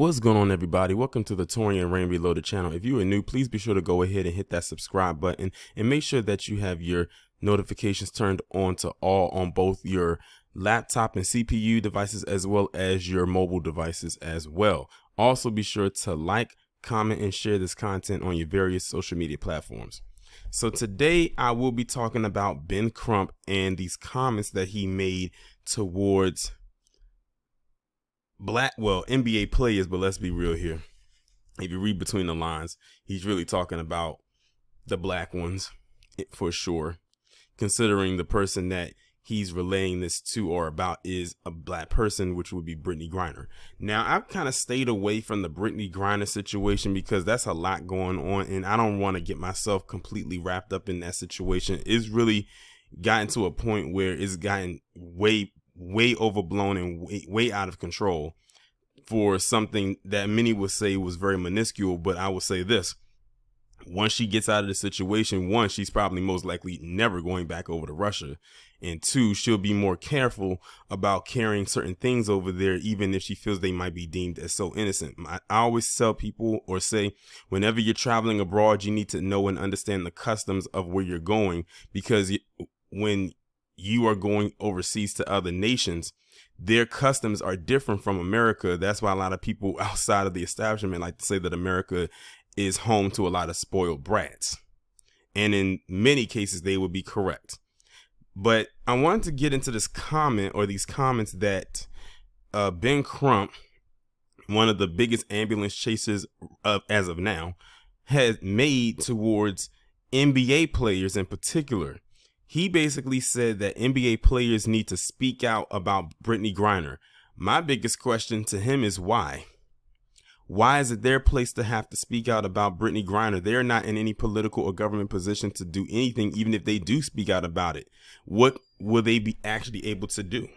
What's going on, everybody? Welcome to the Taurean Rain Reloaded channel. If you are new, please be sure to go ahead and hit that subscribe button and make sure that you have your notifications turned on to all on both your laptop and CPU devices as well as your mobile devices as well. Also, be sure to like, comment, and share this content on your various social media platforms. So today I will be talking about Ben Crump and these comments that he made towards NBA players, but let's be real here. If you read between the lines, he's really talking about the black ones for sure, considering the person that he's relaying this to or about is a black person, which would be Brittney Griner. Now, I've kind of stayed away from the Brittney Griner situation because that's a lot going on, and I don't want to get myself completely wrapped up in that situation. It's really gotten to a point where it's gotten way overblown and way out of control for something that many would say was very minuscule. But I will say this: once she gets out of the situation, one, she's probably most likely never going back over to Russia, and two, she'll be more careful about carrying certain things over there, even if she feels they might be deemed as so innocent. I always tell people or say, whenever you're traveling abroad, you need to know and understand the customs of where you're going, because when you are going overseas to other nations, their customs are different from America. That's why a lot of people outside of the establishment like to say that America is home to a lot of spoiled brats. And in many cases, they would be correct. But I wanted to get into this comment, or these comments that Ben Crump, one of the biggest ambulance chasers as of now, has made towards NBA players in particular. He basically said that NBA players need to speak out about Brittney Griner. My biggest question to him is why? Why is it their place to have to speak out about Brittney Griner? They're not in any political or government position to do anything, even if they do speak out about it. What will they be actually able to do?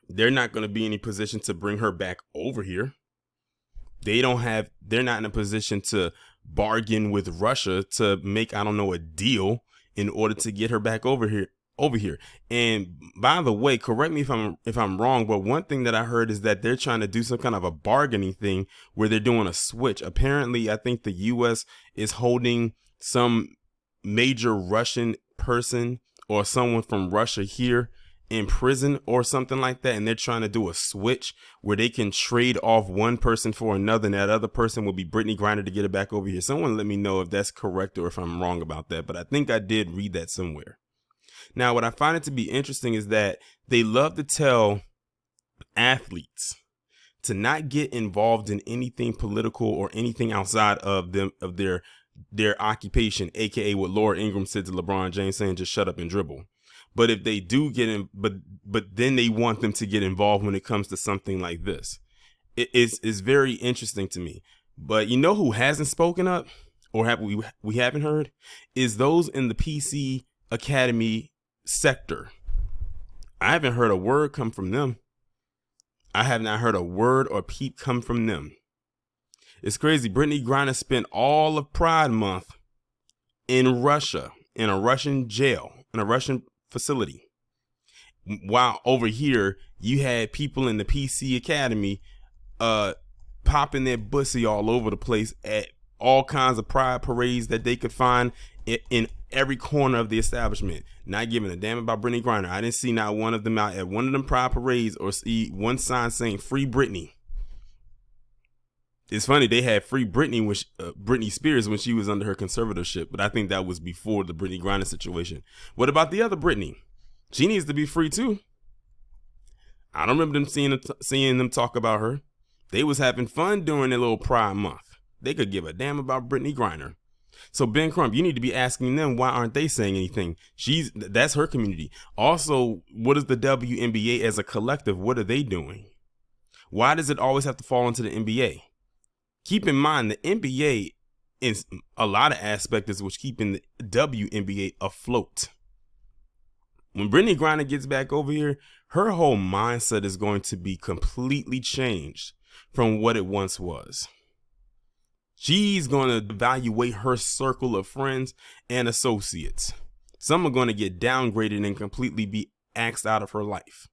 They're not going to be in any position to bring her back over here. They're not in a position to bargain with Russia to make, I don't know, a deal in order to get her back over here. And by the way, correct me if I'm wrong, but one thing that I heard is that they're trying to do some kind of a bargaining thing where they're doing a switch. Apparently, I think the US is holding some major Russian person or someone from Russia here in prison or something like that, and they're trying to do a switch where they can trade off one person for another, and that other person will be Brittney Griner to get it back over here. Someone let me know if that's correct or if I'm wrong about that, but I think I did read that somewhere. Now, what I find it to be interesting is that they love to tell athletes to not get involved in anything political or anything outside of their occupation, aka what Laura Ingraham said to LeBron James, saying just shut up and dribble. But if they do get in, but then they want them to get involved when it comes to something like this. It's very interesting to me. But you know who hasn't spoken up, or we haven't heard, is those in the PC Academy sector. I haven't heard a word come from them. I have not heard a word or peep come from them. It's crazy. Brittney Griner spent all of Pride Month in Russia, in a Russian jail, in a Russian facility, while over here you had people in the PC Academy popping their bussy all over the place at all kinds of pride parades that they could find in every corner of the establishment, not giving a damn about Brittney Griner. I didn't see not one of them out at one of them pride parades or see one sign saying free Brittney. It's funny, they had free Brittney, Britney Spears, when she was under her conservatorship, but I think that was before the Brittney Griner situation. What about the other Brittney? She needs to be free too. I don't remember them seeing them talk about her. They was having fun during their little Pride Month. They could give a damn about Brittney Griner. So Ben Crump, you need to be asking them, why aren't they saying anything? That's her community. Also, what is the WNBA as a collective? What are they doing? Why does it always have to fall into the NBA? Keep in mind, the NBA, in a lot of aspects, is what's keeping the WNBA afloat. When Brittney Griner gets back over here, her whole mindset is going to be completely changed from what it once was. She's going to evaluate her circle of friends and associates. Some are going to get downgraded and completely be axed out of her life.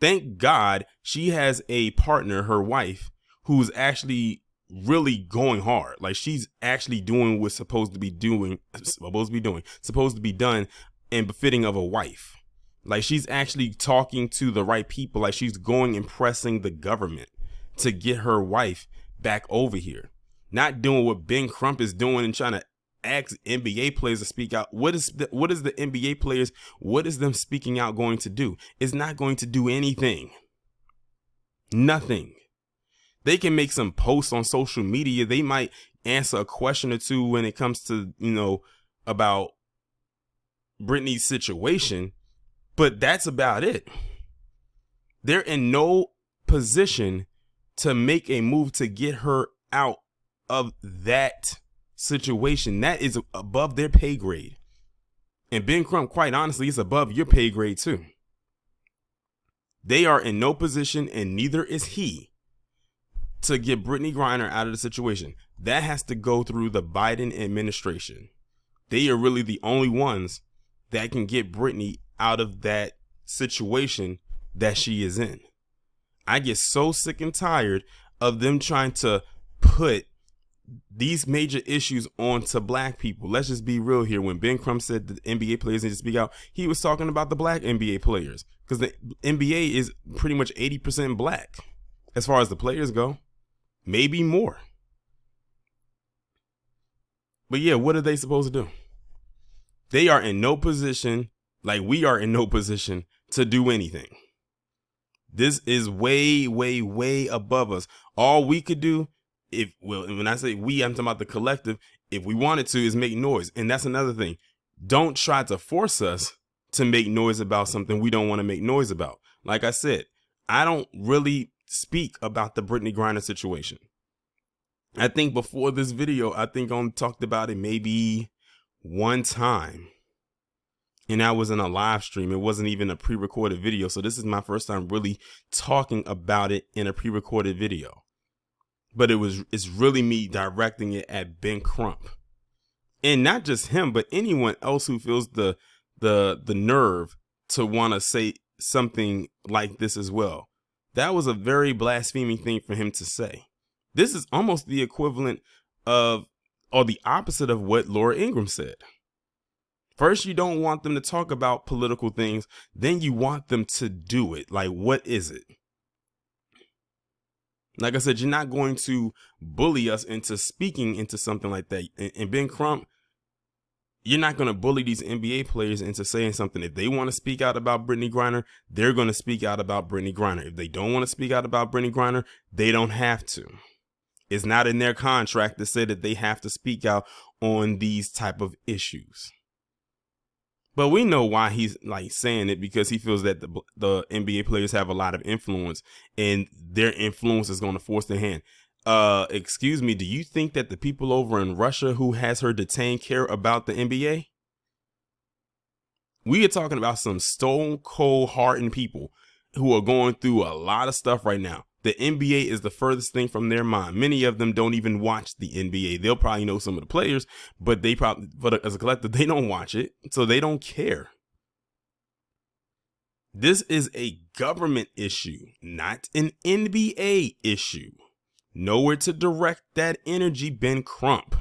Thank God she has a partner, her wife, who's actually really going hard. Like, she's actually doing what's supposed to be done and befitting of a wife. Like, she's actually talking to the right people. Like, she's going and pressing the government to get her wife back over here. Not doing what Ben Crump is doing and trying to ask NBA players to speak out. What is the NBA players, what is them speaking out going to do? It's not going to do anything. Nothing. They can make some posts on social media. They might answer a question or two when it comes to, about Brittney's situation, but that's about it. They're in no position to make a move to get her out of that situation. That is above their pay grade. And Ben Crump, quite honestly, is above your pay grade too. They are in no position, and neither is he, to get Brittney Griner out of the situation. That has to go through the Biden administration. They are really the only ones that can get Brittney out of that situation that she is in. I get so sick and tired of them trying to put these major issues onto black people. Let's just be real here. When Ben Crump said the NBA players need to speak out, he was talking about the black NBA players, because the NBA is pretty much 80% black as far as the players go, maybe more. But yeah, what are they supposed to do? They are in no position, like we are in no position, to do anything. This is way, way, way above us. All we could do, when I say we, I'm talking about the collective, if we wanted to, is make noise. And that's another thing. Don't try to force us to make noise about something we don't want to make noise about. Like I said, I don't really speak about the Brittney Griner situation. I think before this video, I only talked about it maybe one time. And I was in a live stream. It wasn't even a pre-recorded video. So this is my first time really talking about it in a pre-recorded video. But it's really me directing it at Ben Crump. And not just him, but anyone else who feels the nerve to want to say something like this as well. That was a very blaspheming thing for him to say. This is almost the equivalent of, or the opposite of, what Laura Ingraham said. First, you don't want them to talk about political things. Then you want them to do it. Like, what is it? Like I said, you're not going to bully us into speaking into something like that. And Ben Crump, you're not going to bully these NBA players into saying something. If they want to speak out about Brittney Griner, they're going to speak out about Brittney Griner. If they don't want to speak out about Brittney Griner, they don't have to. It's not in their contract to say that they have to speak out on these type of issues. But we know why he's like saying it, because he feels that the NBA players have a lot of influence, and their influence is going to force their hand. Excuse me, do you think that the people over in Russia who has her detained care about the NBA? We are talking about some stone cold hardened people who are going through a lot of stuff right now. The NBA is the furthest thing from their mind. Many of them don't even watch the NBA. They'll probably know some of the players, but as a collective, they don't watch it, so they don't care. This is a government issue, not an NBA issue. Nowhere to direct that energy, Ben Crump.